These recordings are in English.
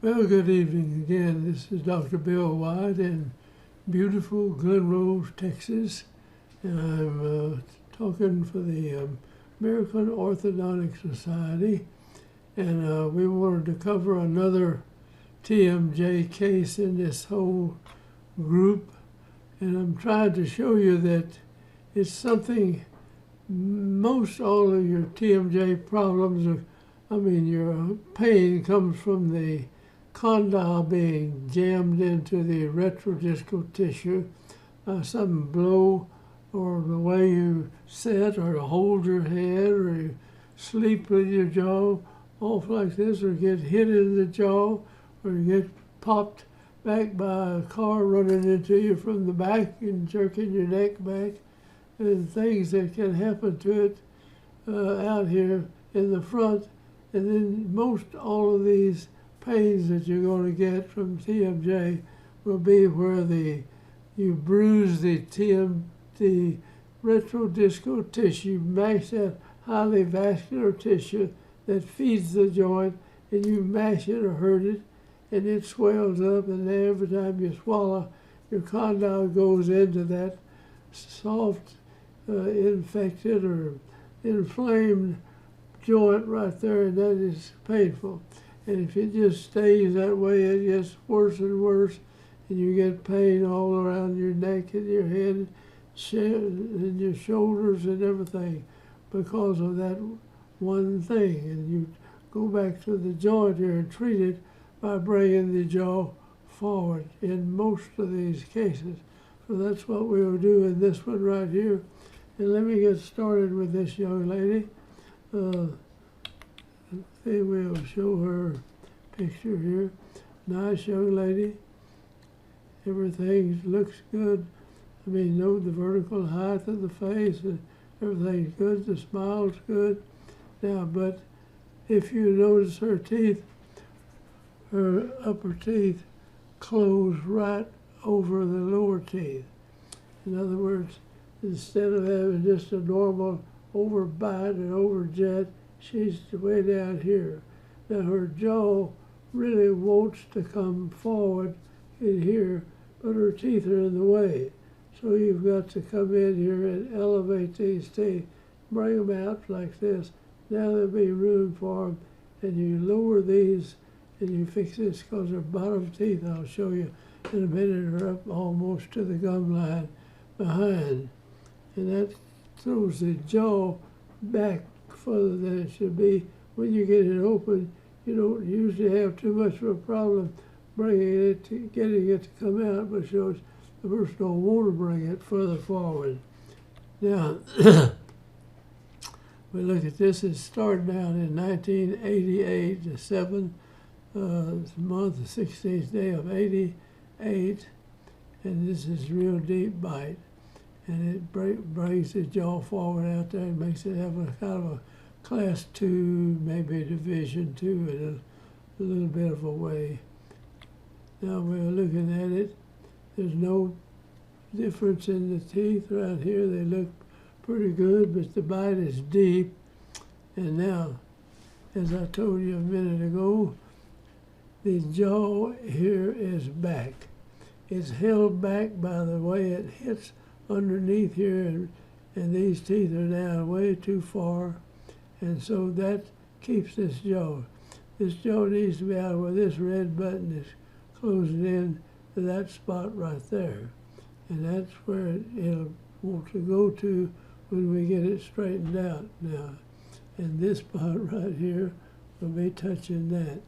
Well, good evening again. This is Dr. Bill Wyatt in beautiful Glen Rose, Texas. And I'm talking for the American Orthodontic Society. And we wanted to cover another TMJ case in this whole group. And I'm trying to show you that it's something most all of your TMJ problems, your pain comes from the condyle being jammed into the retrodiscal tissue, some blow or the way you sit or hold your head or you sleep with your jaw off like this or get hit in the jaw or you get popped back by a car running into you from the back and jerking your neck back, and things that can happen to it out here in the front. And then most all of these pains that you're going to get from TMJ will be where you bruise the retrodiscal tissue, mash that highly vascular tissue that feeds the joint, and you mash it or hurt it, and it swells up, and then every time you swallow, your condyle goes into that soft, infected or inflamed joint right there, and that is painful. And if it just stays that way, it gets worse and worse, and you get pain all around your neck and your head and your shoulders and everything because of that one thing. And you go back to the joint here and treat it by bringing the jaw forward in most of these cases. So that's what we'll do in this one right here. And let me get started with this young lady. We'll show her picture here. Nice young lady. Everything looks good. Note the vertical height of the face, and everything's good. The smile's good. Now, but if you notice her teeth, her upper teeth close right over the lower teeth. In other words, instead of having just a normal overbite and overjet, she's way down here. Now her jaw really wants to come forward in here, but her teeth are in the way. So you've got to come in here and elevate these teeth, bring them out like this. Now there'll be room for them, and you lower these and you fix this because her bottom teeth, I'll show you in a minute, are up almost to the gum line behind. And that throws the jaw back further than it should be. When you get it open, you don't usually have too much of a problem getting it to come out, but shows the person don't want to bring it further forward. Now, we look at this. It started out in 1988, the 7th month, the 16th day of 88, and this is real deep bite. And it brings the jaw forward out there and makes it have a kind of a class 2, maybe division 2 in a little bit of a way. Now we're looking at it. There's no difference in the teeth right here. They look pretty good, but the bite is deep. And now, as I told you a minute ago, the jaw here is back. It's held back by the way it hits underneath here, and these teeth are down way too far, and so that keeps this jaw. This jaw needs to be out where this red button is closing in to that spot right there, and that's where it'll want to go to when we get it straightened out now. And this spot right here will be touching that.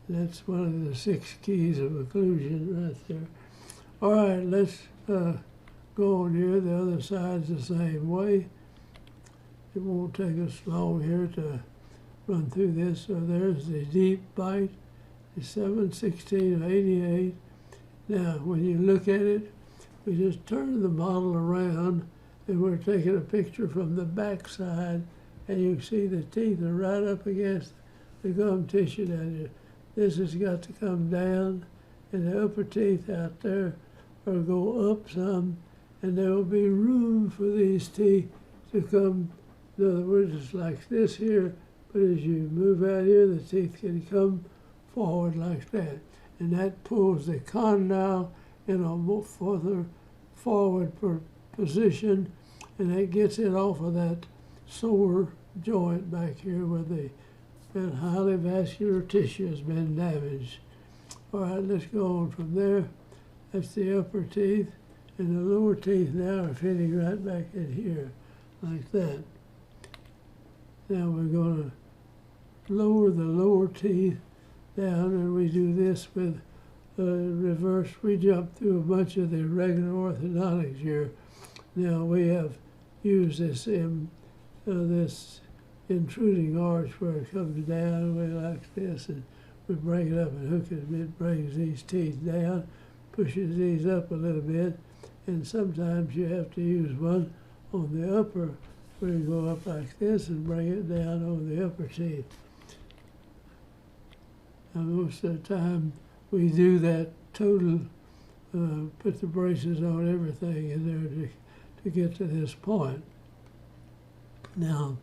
That's one of the 6 keys of occlusion right there. All right, let's go on here. The other side's the same way. It won't take us long here to run through this. So there's the deep bite, the 7/16 of 88. Now, when you look at it, we just turn the model around, and we're taking a picture from the back side, and you can see the teeth are right up against the gum tissue down here. This has got to come down, and the upper teeth out there will go up some, and there will be room for these teeth to come. In other words, it's like this here, but as you move out here, the teeth can come forward like that. And that pulls the condyle in a more further forward position, and that gets it off of that sore joint back here where that highly vascular tissue has been damaged. All right, let's go on from there. That's the upper teeth, and the lower teeth now are fitting right back in here, like that. Now we're going to lower the lower teeth down, and we do this with reverse. We jump through a bunch of the regular orthodontics here. Now we have used this this intruding arch where it comes down way like this, and we bring it up and hook it. It brings these teeth down, pushes these up a little bit, and sometimes you have to use one on the upper where you go up like this and bring it down over the upper teeth. And most of the time we do that total, put the braces on everything in there to get to this point. Now,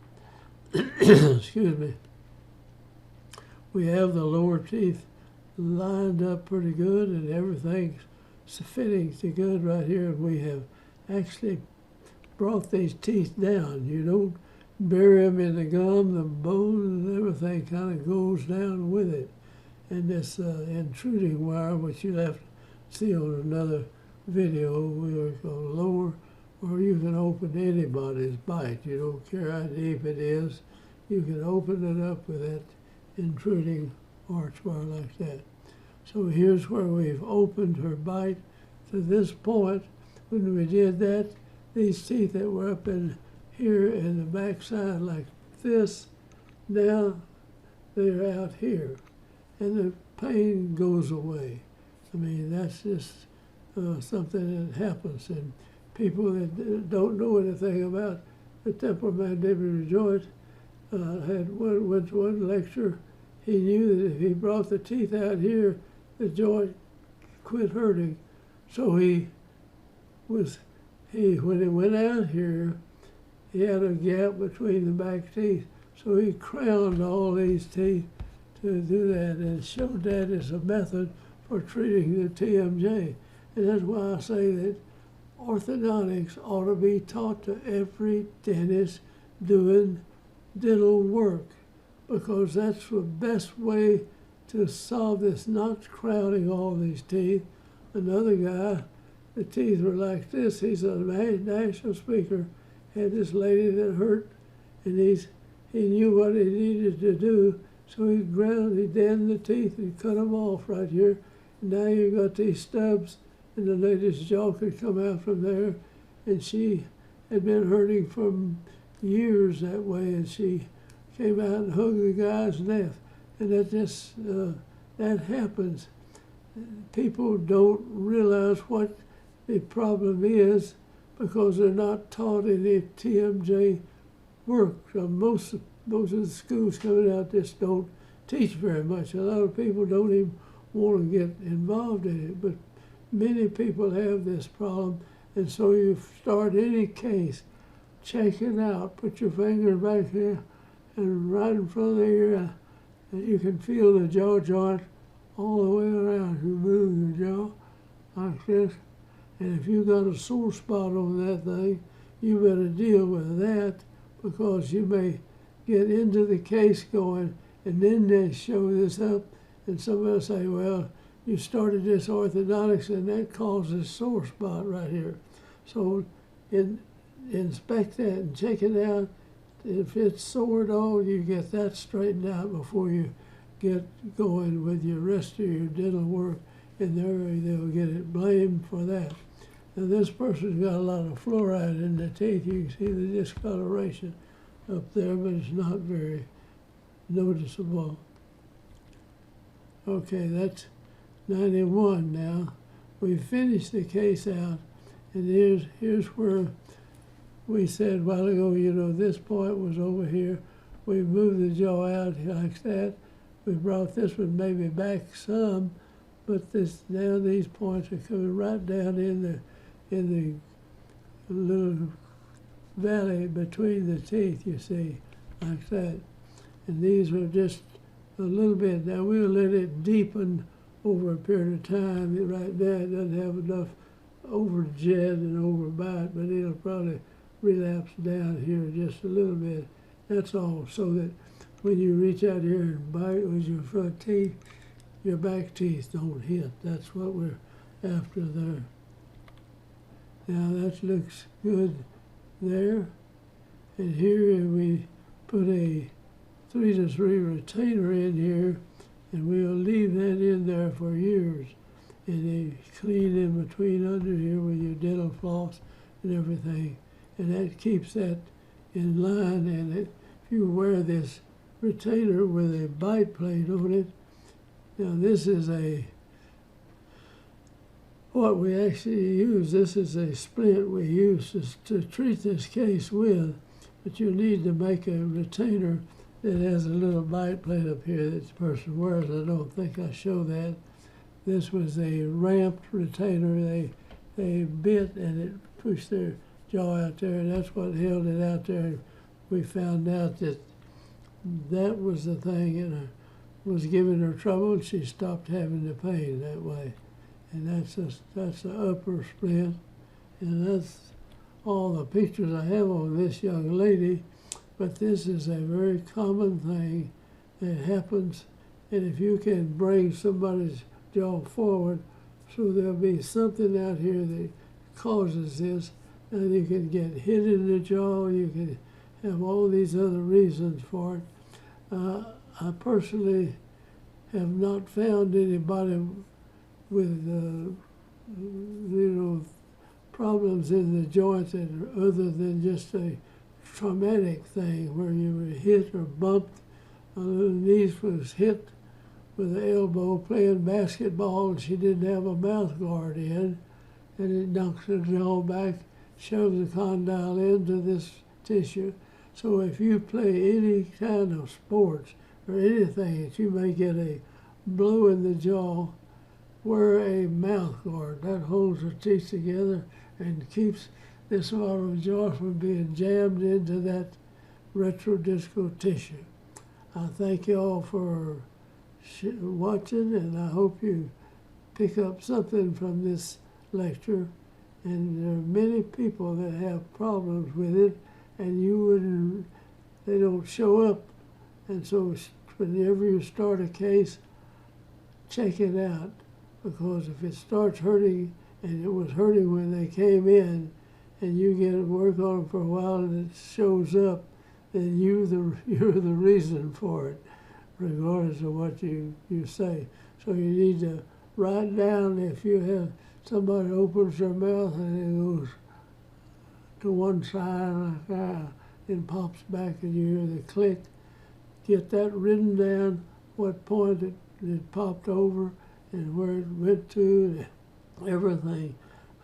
excuse me, we have the lower teeth lined up pretty good and everything's fitting to good right here. We have actually brought these teeth down. You don't bury them in the gum, the bone and everything kind of goes down with it. And this intruding wire, which you'll have to see on another video, we're going to lower, or you can open anybody's bite. You don't care how deep it is. You can open it up with that intruding arch wire like that. So here's where we've opened her bite to this point. When we did that, these teeth that were up in here in the back side like this, now they're out here. And the pain goes away. I mean, that's just something that happens. And people that don't know anything about the temporomandibular joint went to one lecture. He knew that if he brought the teeth out here, the joint quit hurting. So when he went out here, he had a gap between the back teeth. So he crowned all these teeth to do that and showed that as a method for treating the TMJ. And that's why I say that orthodontics ought to be taught to every dentist doing dental work, because that's the best way to solve this, not crowding all these teeth. Another guy, the teeth were like this. He's a national speaker, had this lady that hurt, and he knew what he needed to do. So he dammed the teeth and cut them off right here. And now you've got these stubs, and the lady's jaw could come out from there. And she had been hurting for years that way, and she came out and hugged the guy's neck. And that happens. People don't realize what the problem is because they're not taught any TMJ work. So most of the schools coming out just don't teach very much. A lot of people don't even want to get involved in it, but many people have this problem, and so you start any case, check it out, put your finger back here and right in front of the ear, and you can feel the jaw joint all the way around. You move your jaw like this, and if you've got a sore spot on that thing, you better deal with that, because you may get into the case going, and then they show this up, and somebody will say, well, you started this orthodontics and that caused this sore spot right here. So inspect that and check it out. If it's sore at all, you get that straightened out before you get going with your rest of your dental work, and they'll get it blamed for that. Now this person's got a lot of fluoride in the teeth. You can see the discoloration up there, but it's not very noticeable. Okay, that's 91 now. We finished the case out, and here's where we said a while ago, this point was over here. We moved the jaw out like that. We brought this one maybe back some, but now these points are coming right down in the little valley between the teeth, you see, like that. And these were just a little bit. Now we'll let it deepen over a period of time. Right now it doesn't have enough overjet and overbite, but it'll probably relapse down here just a little bit. That's all, so that when you reach out here and bite with your front teeth, your back teeth don't hit. That's what we're after there. Now that looks good there. And here we put a 3-3 retainer in here, and we'll leave that in there for years. And they clean in between under here with your dental floss and everything. And that keeps that in line. And if you wear this retainer with a bite plate on it, now this is what we actually use. This is a splint we use to treat this case with, but you need to make a retainer that has a little bite plate up here that the person wears. I don't think I show that. This was a ramped retainer. They bit and it pushed their jaw out there, and that's what held it out there. We found out that that was the thing, and it was giving her trouble, and she stopped having the pain that way. And that's the upper splint, and that's all the pictures I have on this young lady. But this is a very common thing that happens, and if you can bring somebody's jaw forward, so there'll be something out here that causes this, and you can get hit in the jaw, you can have all these other reasons for it. I personally have not found anybody with problems in the joints that are other than just a traumatic thing where you were hit or bumped. My little niece was hit with an elbow playing basketball, and she didn't have a mouth guard in, and it knocks her jaw back, shoves the condyle into this tissue. So if you play any kind of sports or anything that you may get a blow in the jaw, wear a mouth guard. That holds the teeth together and keeps this bottom jaw from being jammed into that retrodiscal tissue. I thank you all for watching, and I hope you pick up something from this lecture. And there are many people that have problems with it, and they don't show up. And so whenever you start a case, check it out, because if it starts hurting, and it was hurting when they came in, and you get to work on it for a while and it shows up, then you're the reason for it, regardless of what you say. So you need to write down, if you have somebody opens their mouth and it goes to one side like that, and pops back and you hear the click, get that written down, what point it popped over and where it went to, and everything.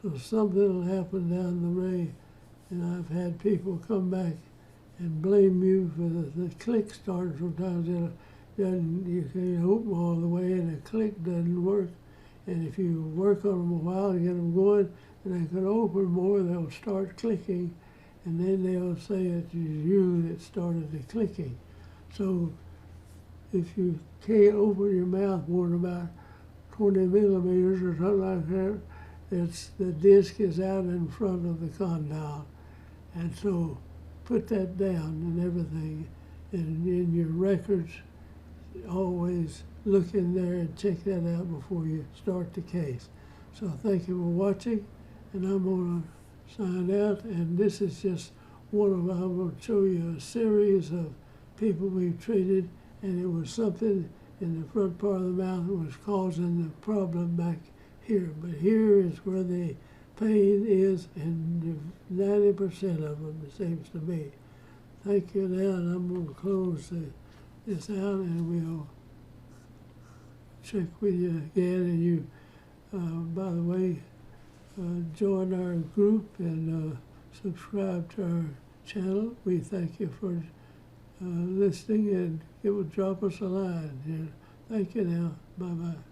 So something will happen down the way, and I've had people come back and blame you for the click starting. Sometimes you can't open all the way and the click doesn't work. And if you work on them a while and get them going, and they can open more, they'll start clicking, and then they'll say it's you that started the clicking. So if you can't open your mouth more than about 20 millimeters or something like that, the disc is out in front of the condyle. And so put that down and everything. And in your records, always look in there and check that out before you start the case. So thank you for watching, and I'm going to sign out. And this is just I'm going to show you a series of people we've treated, and it was something in the front part of the mouth that was causing the problem back here. But here is where the pain is, and 90% of them, it seems to be. Thank you now, and I'm going to close this out, and we'll check with you again. And you, by the way, join our group and subscribe to our channel. We thank you for listening, and it will drop us a line here. Thank you now. Bye-bye.